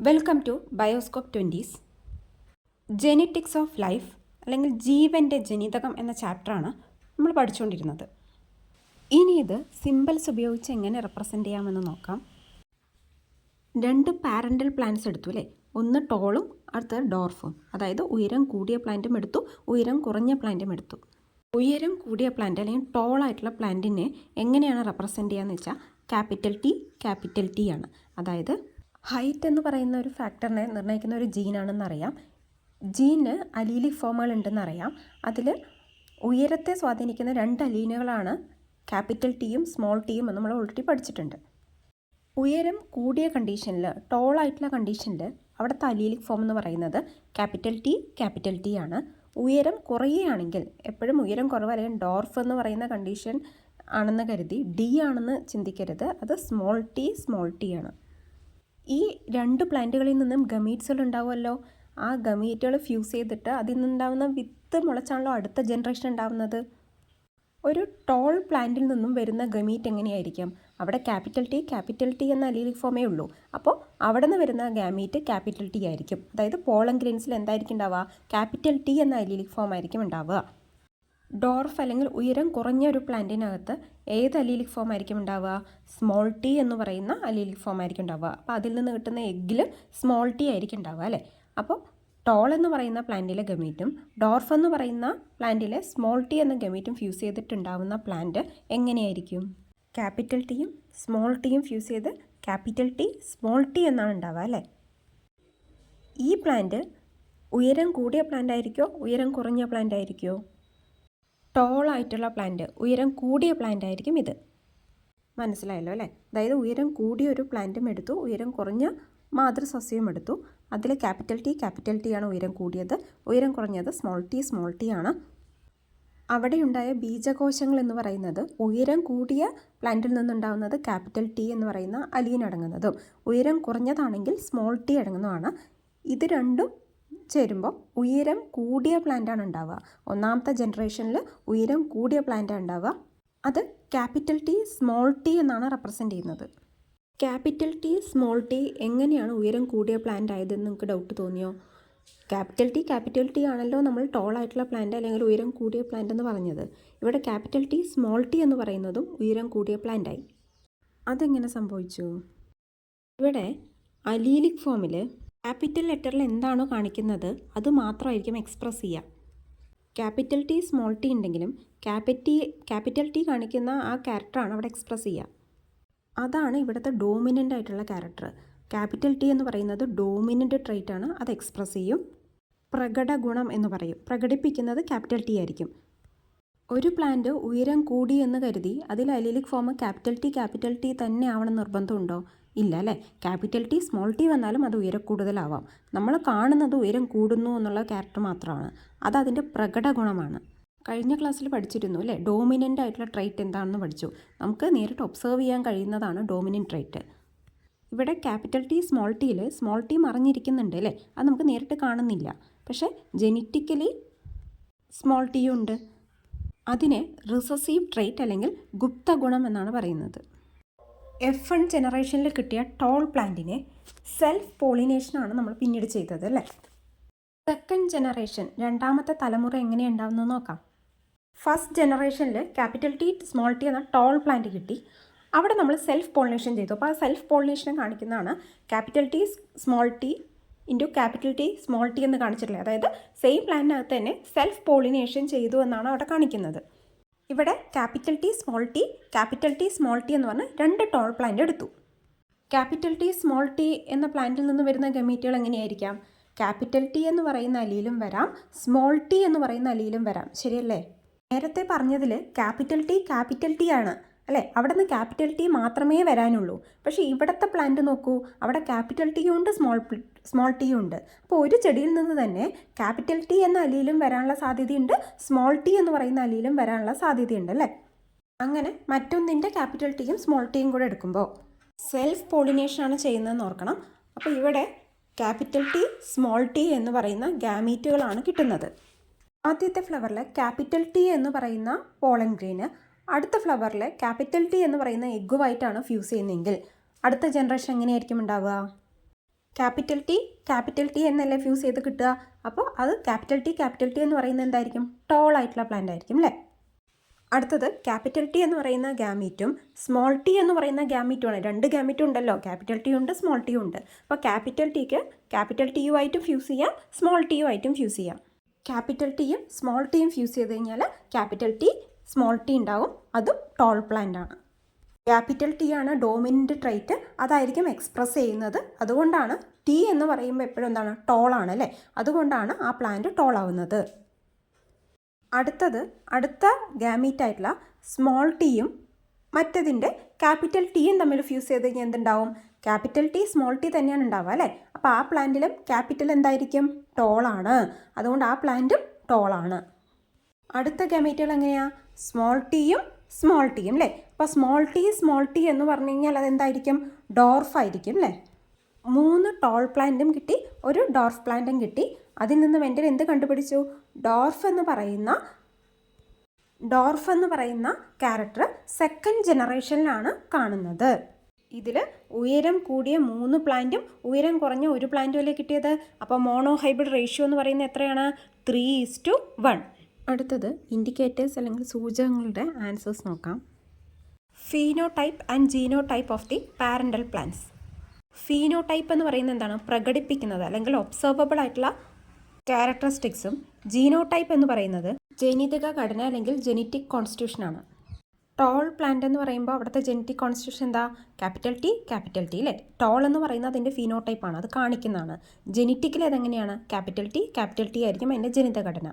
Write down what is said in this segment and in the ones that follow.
Welcome to Bioscope 20s. Genetics of life അല്ലെങ്കിൽ ജീവൻ്റെ ജനിതകം എന്ന ചാപ്റ്ററാണ് നമ്മൾ പഠിച്ചുകൊണ്ടിരുന്നത്. ഇനി ഇത് സിമ്പിൾസ് ഉപയോഗിച്ച് എങ്ങനെ റെപ്രസെൻ്റ് ചെയ്യാമെന്ന് നോക്കാം. രണ്ട് പാരൻ്റൽ പ്ലാന്റ്സ് എടുത്തു അല്ലേ, ഒന്ന് ടോളും അടുത്തത് ഡോർഫും. അതായത് ഉയരം കൂടിയ പ്ലാന്റും എടുത്തു, ഉയരം കുറഞ്ഞ പ്ലാന്റും എടുത്തു. ഉയരം കൂടിയ പ്ലാന്റ് അല്ലെങ്കിൽ ടോളായിട്ടുള്ള പ്ലാന്റിനെ എങ്ങനെയാണ് റെപ്രസെൻ്റ് ചെയ്യാന്ന് വെച്ചാൽ ക്യാപിറ്റൽ ടി ആണ്. അതായത് ഹൈറ്റ് എന്ന് പറയുന്ന ഒരു ഫാക്ടറിനെ നിർണ്ണയിക്കുന്ന ഒരു ജീനാണെന്നറിയാം. ജീന് അലീലിക് ഫോമുകൾ ഉണ്ടെന്നറിയാം. അതിൽ ഉയരത്തെ സ്വാധീനിക്കുന്ന രണ്ട് അലീനുകളാണ് ക്യാപിറ്റൽ ടിയും സ്മോൾ ടിയും എന്ന് നമ്മൾ ഓൾറെഡി പഠിച്ചിട്ടുണ്ട്. ഉയരം കൂടിയ കണ്ടീഷനിൽ, ടോളായിട്ടുള്ള കണ്ടീഷനിൽ അവിടുത്തെ അലീലിക് ഫോം എന്ന് പറയുന്നത് ക്യാപിറ്റൽ ടി ആണ്. ഉയരം കുറയുകയാണെങ്കിൽ, എപ്പോഴും ഉയരം കുറവ് അല്ലെങ്കിൽ ഡോർഫ് എന്ന് പറയുന്ന കണ്ടീഷൻ ആണെന്ന് കരുതി ഡി ആണെന്ന് ചിന്തിക്കരുത്. അത് സ്മോൾ ടി ആണ്. ഈ രണ്ട് പ്ലാന്റുകളിൽ നിന്നും ഗമീറ്റ്സുകൾ ഉണ്ടാവുമല്ലോ. ആ ഗമീറ്റുകൾ ഫ്യൂസ് ചെയ്തിട്ട് അതിൽ നിന്നുണ്ടാവുന്ന വിത്ത് മുളച്ചാണല്ലോ അടുത്ത ജനറേഷൻ ഉണ്ടാവുന്നത്. ഒരു ടോൾ പ്ലാന്റിൽ നിന്നും വരുന്ന ഗമീറ്റ് എങ്ങനെയായിരിക്കും? അവിടെ ക്യാപിറ്റൽ ടി എന്ന അലീലിക് ഫോമേ ഉള്ളൂ. അപ്പോൾ അവിടെ നിന്ന് വരുന്ന ഗാമീറ്റ് ക്യാപിറ്റൽ ടി ആയിരിക്കും. അതായത് പോളൻ ഗ്രെയിൻസിൽ എന്തായിരിക്കും ഉണ്ടാവുക? ക്യാപിറ്റൽ ടി എന്ന അലീലിക് ഫോം ആയിരിക്കും ഉണ്ടാവുക. ഡോർഫ് അല്ലെങ്കിൽ ഉയരം കുറഞ്ഞ ഒരു പ്ലാന്റിനകത്ത് ഏത് അലീലിക് ഫോം ആയിരിക്കും ഉണ്ടാവുക? സ്മോൾ ടി എന്ന് പറയുന്ന അലീലിക് ഫോം ആയിരിക്കും ഉണ്ടാവുക. അപ്പോൾ അതിൽ നിന്ന് കിട്ടുന്ന എഗ്ഗിൽ സ്മോൾ ടി ആയിരിക്കും ഉണ്ടാവുക അല്ലേ. അപ്പോൾ ടോൾ എന്ന് പറയുന്ന പ്ലാന്റിലെ ഗമീറ്റും ഡോർഫ് എന്ന് പറയുന്ന പ്ലാന്റിലെ സ്മോൾ ടി എന്ന ഗമീറ്റും ഫ്യൂസ് ചെയ്തിട്ടുണ്ടാവുന്ന പ്ലാന്റ് എങ്ങനെയായിരിക്കും? ക്യാപിറ്റൽ ടിയും സ്മോൾ ടിയും ഫ്യൂസ് ചെയ്ത് ക്യാപിറ്റൽ ടി സ്മോൾ ടി എന്നാണ് ഉണ്ടാവുക അല്ലേ. ഈ പ്ലാന്റ് ഉയരം കൂടിയ പ്ലാന്റ് ആയിരിക്കുമോ ഉയരം കുറഞ്ഞ പ്ലാന്റ് ആയിരിക്കുമോ? ടോളായിട്ടുള്ള പ്ലാന്റ്, ഉയരം കൂടിയ പ്ലാന്റ് ആയിരിക്കും ഇത്. മനസ്സിലായല്ലോ അല്ലേ. അതായത് ഉയരം കൂടിയ ഒരു പ്ലാന്റും എടുത്തു, ഉയരം കുറഞ്ഞ മാതൃസസ്യവും എടുത്തു. അതിൽ ക്യാപിറ്റൽ ടി ആണ് ഉയരം കൂടിയത്, ഉയരം കുറഞ്ഞത് സ്മോൾ ടി ആണ്. അവിടെയുണ്ടായ ബീജകോശങ്ങൾ എന്ന് പറയുന്നത് ഉയരം കൂടിയ പ്ലാന്റിൽ നിന്നുണ്ടാകുന്നത് ക്യാപിറ്റൽ ടി എന്ന് പറയുന്ന അലീൻ അടങ്ങുന്നതും, ഉയരം കുറഞ്ഞതാണെങ്കിൽ സ്മോൾ ടി അടങ്ങുന്നതുമാണ്. ഇത് രണ്ടും ചേരുമ്പോൾ ഉയരം കൂടിയ പ്ലാന്റാണ് ഉണ്ടാവുക. ഒന്നാമത്തെ ജനറേഷനിൽ ഉയരം കൂടിയ പ്ലാന്റാണ് ഉണ്ടാവുക. അത് ക്യാപിറ്റൽ ടി സ്മോൾ ടി എന്നാണ് റെപ്രസെൻ്റ് ചെയ്യുന്നത്. ക്യാപിറ്റൽ ടി സ്മോൾ ടി എങ്ങനെയാണ് ഉയരം കൂടിയ പ്ലാന്റ് ആയതെന്ന് നിങ്ങൾക്ക് ഡൗട്ട് തോന്നിയോ? ക്യാപിറ്റൽ ടി ആണല്ലോ നമ്മൾ ടോളായിട്ടുള്ള പ്ലാന്റ് അല്ലെങ്കിൽ ഉയരം കൂടിയ പ്ലാന്റ് എന്ന് പറഞ്ഞത്. ഇവിടെ ക്യാപിറ്റൽ ടി സ്മോൾ ടി എന്ന് പറയുന്നതും ഉയരം കൂടിയ പ്ലാന്റായി. അതെങ്ങനെ സംഭവിച്ചു? ഇവിടെ അലീലിക് ഫോമിൽ ക്യാപിറ്റൽ ലെറ്ററിൽ എന്താണോ കാണിക്കുന്നത് അത് മാത്രമായിരിക്കും എക്സ്പ്രസ് ചെയ്യുക. ക്യാപിറ്റൽ ടി സ്മോൾ ടി ഉണ്ടെങ്കിലും ക്യാപിറ്റൽ ടി കാണിക്കുന്ന ആ ക്യാരക്ടറാണ് അവിടെ എക്സ്പ്രസ് ചെയ്യുക. അതാണ് ഇവിടുത്തെ ഡോമിനൻ്റ് ആയിട്ടുള്ള ക്യാരക്ടർ. ക്യാപിറ്റൽ ടി എന്ന് പറയുന്നത് ഡോമിനൻ്റ് ട്രൈറ്റ് ആണ്, അത് എക്സ്പ്രസ് ചെയ്യും. പ്രകട ഗുണം എന്ന് പറയും. പ്രകടിപ്പിക്കുന്നത് ക്യാപിറ്റൽ ടി ആയിരിക്കും. ഒരു പ്ലാന്റ് ഉയരം കൂടി എന്ന് കരുതി അതിൽ അലീലിക് ഫോം ക്യാപിറ്റൽ ടി തന്നെ ആവണം നിർബന്ധമുണ്ടോ? ഇല്ല അല്ലേ. ക്യാപിറ്റൽ ടി സ്മോൾ ടി വന്നാലും അത് ഉയരം കൂടുതലാവാം. നമ്മൾ കാണുന്നത് ഉയരം കൂടുന്നു എന്നുള്ള ക്യാരക്ടർ മാത്രമാണ്. അത് അതിൻ്റെ പ്രകട ഗുണമാണ്. കഴിഞ്ഞ ക്ലാസ്സിൽ പഠിച്ചിരുന്നു അല്ലേ, ഡോമിനൻ്റ് ആയിട്ടുള്ള ട്രൈറ്റ് എന്താണെന്ന് പഠിച്ചു. നമുക്ക് നേരിട്ട് ഒബ്സർവ് ചെയ്യാൻ കഴിയുന്നതാണ് ഡോമിനൻ്റ് ട്രൈറ്റ്. ഇവിടെ ക്യാപിറ്റൽ ടി സ്മോൾ ടി മറിഞ്ഞിരിക്കുന്നുണ്ട് അല്ലേ, അത് നമുക്ക് നേരിട്ട് കാണുന്നില്ല. പക്ഷേ ജെനറ്റിക്കലി സ്മോൾ ടിയും ഉണ്ട്. അതിനെ റിസസീവ് ട്രൈറ്റ് അല്ലെങ്കിൽ ഗുപ്ത ഗുണം എന്നാണ് പറയുന്നത്. F1 ജനറേഷനിൽ കിട്ടിയ ടോൾ പ്ലാന്റിനെ സെൽഫ് പോളിനേഷനാണ് നമ്മൾ പിന്നീട് ചെയ്തത് അല്ലേ. സെക്കൻഡ് ജനറേഷൻ, രണ്ടാമത്തെ തലമുറ എങ്ങനെയുണ്ടാവുമെന്ന് നോക്കാം. ഫസ്റ്റ് ജനറേഷനിൽ ക്യാപിറ്റൽ ടി സ്മോൾ ടി എന്ന ടോൾ പ്ലാന്റ് കിട്ടി. അവിടെ നമ്മൾ സെൽഫ് പോളിനേഷൻ ചെയ്തു. അപ്പോൾ ആ സെൽഫ് പോളിനേഷൻ കാണിക്കുന്നതാണ് capital T small T into capital T small T എന്ന് കാണിച്ചിട്ടുള്ളത്. അതായത് സെയിം പ്ലാന്റിനകത്ത് തന്നെ സെൽഫ് പോളിനേഷൻ ചെയ്തു എന്നാണ് അവിടെ കാണിക്കുന്നത്. ഇവിടെ ക്യാപിറ്റൽ ടി സ്മോൾ ടി എന്ന് പറഞ്ഞ് രണ്ട് ടോൾ പ്ലാന്റ് എടുത്തു. ക്യാപിറ്റൽ ടി സ്മോൾ ടി എന്ന പ്ലാന്റിൽ നിന്ന് വരുന്ന ഗമീറ്റുകൾ എങ്ങനെയായിരിക്കാം? ക്യാപിറ്റൽ ടി എന്ന് പറയുന്ന അലീലും വരാം, സ്മോൾ ടി എന്ന് പറയുന്ന അലീലും വരാം. ശരിയല്ലേ? നേരത്തെ പറഞ്ഞതിൽ ക്യാപിറ്റൽ ടി ആണ് അല്ലേ, അവിടെ നിന്ന് ക്യാപിറ്റൽ ടി മാത്രമേ വരാനുള്ളൂ. പക്ഷേ ഇവിടുത്തെ പ്ലാന്റ് നോക്കൂ, അവിടെ ക്യാപിറ്റൽ ടിയും ഉണ്ട് സ്മോൾ ടിയും ഉണ്ട്. അപ്പോൾ ഒരു ചെടിയിൽ നിന്ന് തന്നെ ക്യാപിറ്റൽ ടി എന്ന അലീലും വരാനുള്ള സാധ്യതയുണ്ട്, സ്മോൾ ടി എന്ന് പറയുന്ന അലീലും വരാനുള്ള സാധ്യതയുണ്ട് അല്ലേ. അങ്ങനെ മറ്റൊന്നിൻ്റെ ക്യാപിറ്റൽ ടിയും സ്മോൾ ടിയും കൂടെ എടുക്കുമ്പോൾ സെൽഫ് പോളിനേഷനാണ് ചെയ്യുന്നതെന്ന് ഓർക്കണം. അപ്പോൾ ഇവിടെ ക്യാപിറ്റൽ ടി സ്മോൾ ടി എന്ന് പറയുന്ന ഗാമീറ്റുകളാണ് കിട്ടുന്നത്. ആദ്യത്തെ ഫ്ലവറിൽ ക്യാപിറ്റൽ ടി എന്ന് പറയുന്ന പോളൻ ഗ്രെയിന് അടുത്ത ഫ്ലവറിൽ ക്യാപിറ്റൽ ടി എന്ന് പറയുന്ന എഗ്ഗുമായിട്ടാണ് ഫ്യൂസ് ചെയ്യുന്നതെങ്കിൽ അടുത്ത ജനറേഷൻ എങ്ങനെയായിരിക്കും ഉണ്ടാവുക? ക്യാപിറ്റൽ ടി എന്നല്ലേ ഫ്യൂസ് ചെയ്ത് കിട്ടുക. അപ്പോൾ അത് ക്യാപിറ്റൽ ടി എന്ന് പറയുന്നത് എന്തായിരിക്കും? ടോൾ ആയിട്ടുള്ള പ്ലാന്റ് ആയിരിക്കും അല്ലേ. അടുത്തത് ക്യാപിറ്റൽ ടി എന്ന് പറയുന്ന ഗാമീറ്റും സ്മോൾ ടി എന്ന് പറയുന്ന ഗാമീറ്റുമാണ്. രണ്ട് ഗാമീറ്റും ഉണ്ടല്ലോ, ക്യാപിറ്റൽ ടി ഉണ്ട്, സ്മോൾ ടി ഉണ്ട്. അപ്പോൾ ക്യാപിറ്റൽ ടിക്ക് ക്യാപിറ്റൽ ടി യു ആയിട്ടും ഫ്യൂസ് ചെയ്യാം, സ്മോൾ ടി യു ആയിട്ടും ഫ്യൂസ് ചെയ്യാം. ക്യാപിറ്റൽ ടിയും സ്മോൾ ടിയും ഫ്യൂസ് ചെയ്ത് കഴിഞ്ഞാൽ ക്യാപിറ്റൽ ടി സ്മോൾ ടി ഉണ്ടാവും, അതും ടോൾ പ്ലാന്റ് ആണ്. ക്യാപിറ്റൽ ടി ആണ് ഡോമിനൻ്റ് ട്രൈറ്റ്, അതായിരിക്കും എക്സ്പ്രസ് ചെയ്യുന്നത്. അതുകൊണ്ടാണ് ടി എന്ന് പറയുമ്പോൾ എപ്പോഴും എന്താണ്? ടോളാണ് അല്ലേ. അതുകൊണ്ടാണ് ആ പ്ലാന്റ് ടോൾ ആവുന്നത്. അടുത്ത ഗാമീറ്റ് ആയിട്ടുള്ള സ്മോൾ ടിയും മറ്റതിൻ്റെ ക്യാപിറ്റൽ ടിയും തമ്മിൽ ഫ്യൂസ് ചെയ്ത് കഴിഞ്ഞാൽ എന്തുണ്ടാവും? ക്യാപിറ്റൽ ടി സ്മോൾ ടി തന്നെയാണ് ഉണ്ടാവുക അല്ലേ. അപ്പോൾ ആ പ്ലാന്റിലും ക്യാപിറ്റൽ എന്തായിരിക്കും? ടോളാണ്. അതുകൊണ്ട് ആ പ്ലാന്റും ടോളാണ്. അടുത്ത ഗാമീറ്റുകൾ എങ്ങനെയാണ്? സ്മോൾ ടിയും അല്ലേ. അപ്പോൾ സ്മോൾ ടി എന്ന് പറഞ്ഞു കഴിഞ്ഞാൽ അതെന്തായിരിക്കും? ഡോർഫ് ആയിരിക്കും അല്ലേ. 3 ടോൾ പ്ലാന്റും കിട്ടി, ഒരു ഡോർഫ് പ്ലാന്റും കിട്ടി. അതിൽ നിന്ന് വെൻഡൽ എന്ത് കണ്ടുപിടിച്ചു? ഡോർഫ് എന്ന് പറയുന്ന ക്യാരക്ടർ സെക്കൻഡ് ജനറേഷനിലാണ് കാണുന്നത്. ഇതിൽ ഉയരം കൂടിയ 3 പ്ലാന്റും ഉയരം കുറഞ്ഞ ഒരു പ്ലാന്റും അല്ലേ കിട്ടിയത്. അപ്പോൾ മോണോ ഹൈബ്രിഡ് റേഷ്യോ എന്ന് പറയുന്നത് എത്രയാണ്? 3:1. അടുത്തത് ഇൻഡിക്കേറ്റേഴ്സ് അല്ലെങ്കിൽ സൂചകങ്ങളുടെ ആൻസേഴ്സ് നോക്കാം. Phenotype and genotype of the parental plants. Phenotype എന്ന് പറയുന്നത് എന്താണ്? പ്രകടിപ്പിക്കുന്നത് അല്ലെങ്കിൽ ഒബ്സർവബിൾ ആയിട്ടുള്ള ക്യാരക്ടറിസ്റ്റിക്സും. ജീനോടൈപ്പ് എന്ന് പറയുന്നത് ജനിതക ഘടന അല്ലെങ്കിൽ ജെനറ്റിക് കോൺസ്റ്റിറ്റ്യൂഷനാണ്. ടോൾ പ്ലാന്റ് എന്ന് പറയുമ്പോൾ അവിടുത്തെ ജെനറ്റിക് കോൺസ്റ്റിറ്റ്യൂഷൻ എന്താ? ക്യാപിറ്റൽ ടി അല്ലേ. ടോൾ എന്ന് പറയുന്നത് അതിൻ്റെ ഫീനോടൈപ്പാണ്, അത് കാണിക്കുന്നതാണ്. ജെനറ്റിക്കൽ അതെങ്ങനെയാണ്? ക്യാപിറ്റൽ ടി ആയിരിക്കും അതിൻ്റെ ജനിതക ഘടന.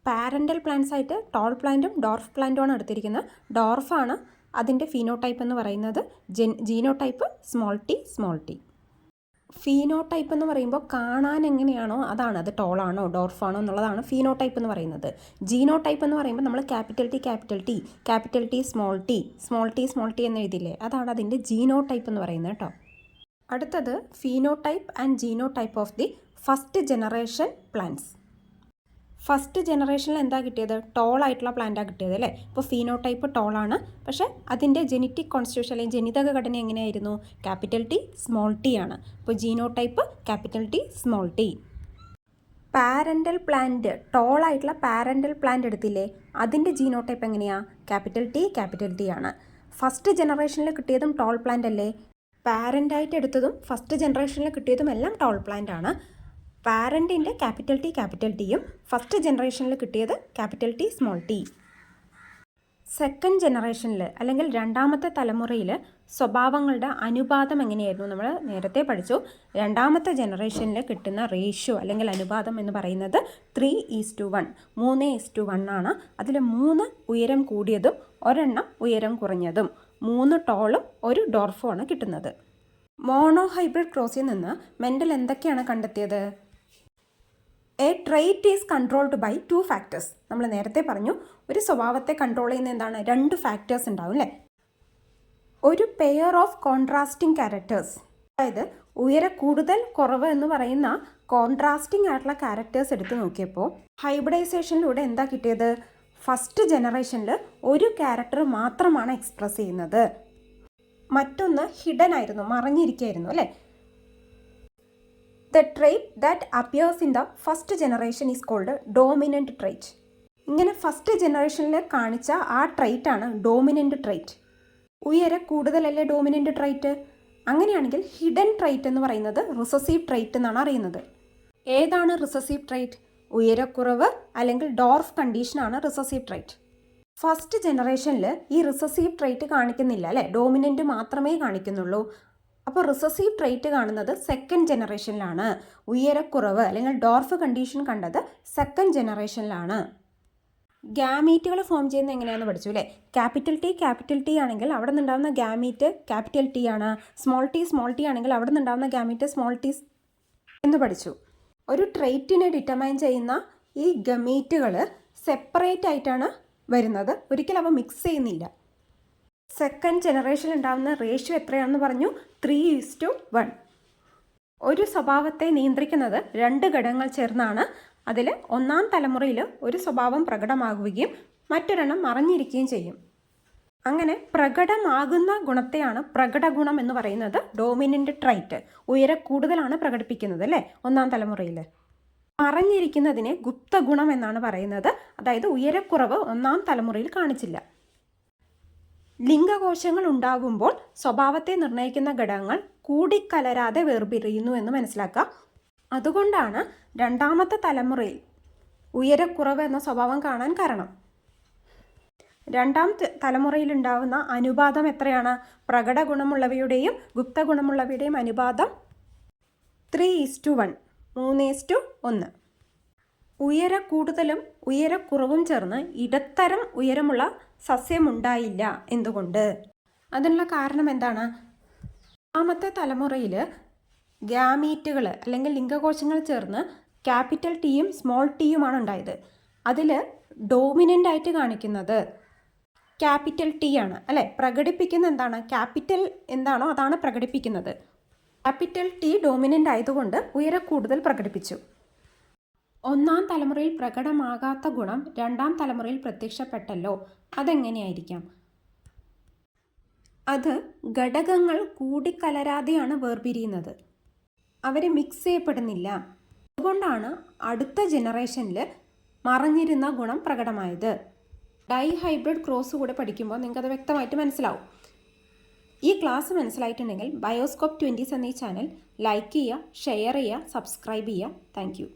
പാരൻ്റൽ പ്ലാന്റ്സ് ആയിട്ട് ടോൾ പ്ലാന്റും ഡോർഫ് പ്ലാന്റുമാണ് എടുത്തിരിക്കുന്നത്. ഡോർഫാണ് അതിൻ്റെ ഫീനോടൈപ്പ് എന്ന് പറയുന്നത്. Genotype small T. ഫീനോടൈപ്പ് എന്ന് പറയുമ്പോൾ കാണാൻ എങ്ങനെയാണോ അതാണ്, അത് ടോളാണോ ഡോർഫാണോ എന്നുള്ളതാണ് ഫീനോടൈപ്പ് എന്ന് പറയുന്നത്. ജീനോടൈപ്പ് എന്ന് പറയുമ്പോൾ നമ്മൾ ക്യാപിറ്റൽ ടി സ്മോൾ ടി എന്ന് എഴുതിയില്ലേ, അതാണ് അതിൻ്റെ ജീനോടൈപ്പ് എന്ന് പറയുന്നത് കേട്ടോ. അടുത്തത് phenotype and genotype of the first generation plants. First ജനറേഷനിൽ എന്താ കിട്ടിയത്? ടോൾ ആയിട്ടുള്ള പ്ലാന്റാണ് കിട്ടിയത് അല്ലേ. ഇപ്പോൾ ഫീനോടൈപ്പ് ടോളാണ്, പക്ഷേ അതിൻ്റെ ജെനറ്റിക് കോൺസ്റ്റിറ്റ്യൂഷൻ അല്ലെങ്കിൽ ജനിതക ഘടന എങ്ങനെയായിരുന്നു? ക്യാപിറ്റൽ ടി സ്മോൾ ടി ആണ്. അപ്പോൾ genotype capital T small T. Parental plant, tall ആയിട്ടുള്ള പാരൻ്റൽ പ്ലാന്റ് എടുത്തില്ലേ, അതിൻ്റെ ജീനോടൈപ്പ് എങ്ങനെയാണ്? ക്യാപിറ്റൽ ടി ആണ്. ഫസ്റ്റ് ജനറേഷനിൽ കിട്ടിയതും ടോൾ പ്ലാന്റ് അല്ലേ. പാരൻ്റായിട്ട് എടുത്തതും ഫസ്റ്റ് ജനറേഷനിൽ കിട്ടിയതും എല്ലാം ടോൾ പ്ലാന്റ് ആണ്. പാരൻറ്റിൻ്റെ ക്യാപിറ്റൽ ടിയും ഫസ്റ്റ് ജനറേഷനിൽ കിട്ടിയത് capital T small T. Second ജനറേഷനിൽ അല്ലെങ്കിൽ രണ്ടാമത്തെ തലമുറയിൽ സ്വഭാവങ്ങളുടെ അനുപാതം എങ്ങനെയായിരുന്നു? നമ്മൾ നേരത്തെ പഠിച്ചു. രണ്ടാമത്തെ ജനറേഷനിൽ കിട്ടുന്ന റേഷ്യോ അല്ലെങ്കിൽ അനുപാതം എന്ന് പറയുന്നത് 3:1, 3:1 ആണ്. അതിൽ 3 ഉയരം കൂടിയതും ഒരെണ്ണം ഉയരം കുറഞ്ഞതും, 3 ടോളും ഒരു ഡോർഫുമാണ് കിട്ടുന്നത്. മോണോ ഹൈബ്രിഡ് ക്രോസിൽ നിന്ന് മെൻഡൽ എന്തൊക്കെയാണ് കണ്ടെത്തിയത്? A trait is controlled by 2 factors. നമ്മൾ നേരത്തെ പറഞ്ഞു, ഒരു സ്വഭാവത്തെ കൺട്രോൾ ചെയ്യുന്ന എന്താണ്? 2 ഫാക്ടേഴ്സ് ഉണ്ടാവും അല്ലേ. ഒരു പെയർ ഓഫ് കോൺട്രാസ്റ്റിംഗ് ക്യാരക്ടേഴ്സ്, അതായത് ഉയര കൂടുതൽ കുറവ് എന്ന് പറയുന്ന കോൺട്രാസ്റ്റിംഗ് ആയിട്ടുള്ള ക്യാരക്ടേഴ്സ് എടുത്ത് നോക്കിയപ്പോൾ ഹൈബ്രിഡൈസേഷനിലൂടെ എന്താ കിട്ടിയത്? ഫസ്റ്റ് ജനറേഷനിൽ ഒരു ക്യാരക്ടർ മാത്രമാണ് എക്സ്പ്രസ് ചെയ്യുന്നത്, മറ്റൊന്ന് ഹിഡൻ ആയിരുന്നു, മറഞ്ഞിരിക്കുകയായിരുന്നു അല്ലേ. The trait that appears in the first generation is called dominant trait. ഇങ്ങനെ ഫസ്റ്റ് ജനറേഷനിൽ കാണിച്ച ആ ട്രൈറ്റ് ആണ് ഡോമിനൻ്റ് ട്രൈറ്റ്. ഉയര കൂടുതലല്ലേ ഡോമിനൻ്റ് ട്രൈറ്റ്. അങ്ങനെയാണെങ്കിൽ ഹിഡൻ ട്രൈറ്റ് എന്ന് പറയുന്നത് റിസസീവ് ട്രൈറ്റ് എന്നാണ് അറിയുന്നത്. ഏതാണ് റിസസീവ് ട്രൈറ്റ്? ഉയരക്കുറവ് അല്ലെങ്കിൽ ഡോർഫ് കണ്ടീഷനാണ് റിസസീവ് ട്രൈറ്റ്. ഫസ്റ്റ് ജനറേഷനിൽ ഈ റിസസീവ് ട്രൈറ്റ് കാണിക്കുന്നില്ല അല്ലേ, ഡോമിനൻ്റ് മാത്രമേ കാണിക്കുന്നുള്ളൂ. അപ്പോൾ റിസസീവ് ട്രൈറ്റ് കാണുന്നത് സെക്കൻഡ് ജനറേഷനിലാണ്. ഉയരക്കുറവ് അല്ലെങ്കിൽ ഡോർഫ് കണ്ടീഷൻ കണ്ടത് സെക്കൻഡ് ജനറേഷനിലാണ്. ഗാമീറ്റുകൾ ഫോം ചെയ്യുന്നത് എങ്ങനെയാണെന്ന് പഠിച്ചു അല്ലേ. ക്യാപിറ്റൽ ടി ആണെങ്കിൽ അവിടെ നിന്നുണ്ടാകുന്ന ഗാമീറ്റ് ക്യാപിറ്റൽ ടി ആണ്. സ്മോൾ ടി ആണെങ്കിൽ അവിടെ നിന്നുണ്ടാകുന്ന ഗാമീറ്റ് സ്മോൾ ടി എന്ന് പഠിച്ചു. ഒരു ട്രൈറ്റിനെ ഡിറ്റർമൈൻ ചെയ്യുന്ന ഈ ഗമീറ്റുകൾ സെപ്പറേറ്റ് ആയിട്ടാണ് വരുന്നത്, ഒരിക്കലും അവ മിക്സ് ചെയ്യുന്നില്ല. സെക്കൻഡ് ജനറേഷനിൽ ഉണ്ടാകുന്ന റേഷ്യോ എത്രയാണെന്ന് പറഞ്ഞു? 3:1. ഒരു സ്വഭാവത്തെ നിയന്ത്രിക്കുന്നത് 2 ഘടകങ്ങൾ ചേർന്നാണ്. അതിൽ ഒന്നാം തലമുറയിൽ ഒരു സ്വഭാവം പ്രകടമാകുകയും മറ്റൊരെണ്ണം മറഞ്ഞിരിക്കുകയും ചെയ്യും. അങ്ങനെ പ്രകടമാകുന്ന ഗുണത്തെയാണ് പ്രകട ഗുണം എന്ന് പറയുന്നത്. ഡോമിനൻ്റ് ട്രൈറ്റ്, ഉയരക്കൂടുതലാണ് പ്രകടിപ്പിക്കുന്നത് അല്ലേ ഒന്നാം തലമുറയിൽ. മറഞ്ഞിരിക്കുന്നതിനെ ഗുപ്തഗുണം എന്നാണ് പറയുന്നത്. അതായത് ഉയരക്കുറവ് ഒന്നാം തലമുറയിൽ കാണിച്ചില്ല. ലിംഗകോശങ്ങൾ ഉണ്ടാകുമ്പോൾ സ്വഭാവത്തെ നിർണ്ണയിക്കുന്ന ഘടകങ്ങൾ കൂടിക്കലരാതെ വേർപിരിയുന്നു എന്ന് മനസ്സിലാക്കുക. അതുകൊണ്ടാണ് രണ്ടാമത്തെ തലമുറയിൽ ഉയരക്കുറവ് എന്ന സ്വഭാവം കാണാൻ കാരണം. രണ്ടാം തലമുറയിൽ ഉണ്ടാകുന്ന അനുപാതം എത്രയാണ്? പ്രകട ഗുണമുള്ളവയുടെയും ഗുപ്ത ഗുണമുള്ളവയുടെയും അനുപാതം 3:1, 3:1. ഉയരക്കൂടുതലും ഉയരക്കുറവും ചേർന്ന് ഇടത്തരം ഉയരമുള്ള സസ്യമുണ്ടായില്ല. എന്തുകൊണ്ട്? അതിനുള്ള കാരണം എന്താണ്? രണ്ടാമത്തെ തലമുറയിൽ ഗ്യാമീറ്റുകൾ അല്ലെങ്കിൽ ലിംഗകോശങ്ങൾ ചേർന്ന് ക്യാപിറ്റൽ ടിയും സ്മോൾ ടിയുമാണ് ഉണ്ടായത്. അതിൽ ഡോമിനൻ്റ് ആയിട്ട് കാണിക്കുന്നത് ക്യാപിറ്റൽ ടി ആണ് അല്ലേ? പ്രകടിപ്പിക്കുന്ന എന്താണ്? ക്യാപിറ്റൽ എന്താണോ അതാണ് പ്രകടിപ്പിക്കുന്നത്. ക്യാപിറ്റൽ ടി ഡോമിനൻ്റ് ആയതുകൊണ്ട് ഉയരക്കൂടുതൽ പ്രകടിപ്പിച്ചു. ഒന്നാം തലമുറയിൽ പ്രകടമാകാത്ത ഗുണം രണ്ടാം തലമുറയിൽ പ്രത്യക്ഷപ്പെട്ടല്ലോ. അതെങ്ങനെയായിരിക്കാം? അത് ഘടകങ്ങൾ കൂടിക്കലരാതെയാണ് വേർപിരിയുന്നത്. അവർ മിക്സ് ചെയ്യപ്പെടുന്നില്ല. അതുകൊണ്ടാണ് അടുത്ത ജനറേഷനിൽ മറഞ്ഞിരുന്ന ഗുണം പ്രകടമായത്. ഡൈ ഹൈബ്രിഡ് ക്രോസ് കൂടെ പഠിക്കുമ്പോൾ നിങ്ങൾക്കത് വ്യക്തമായിട്ട് മനസ്സിലാവും. ഈ ക്ലാസ് മനസ്സിലായിട്ടുണ്ടെങ്കിൽ ബയോസ്കോപ്പ് 20s എന്ന ഈ ചാനൽ ലൈക്ക് ചെയ്യുക, ഷെയർ ചെയ്യുക, സബ്സ്ക്രൈബ് ചെയ്യുക. Thank you.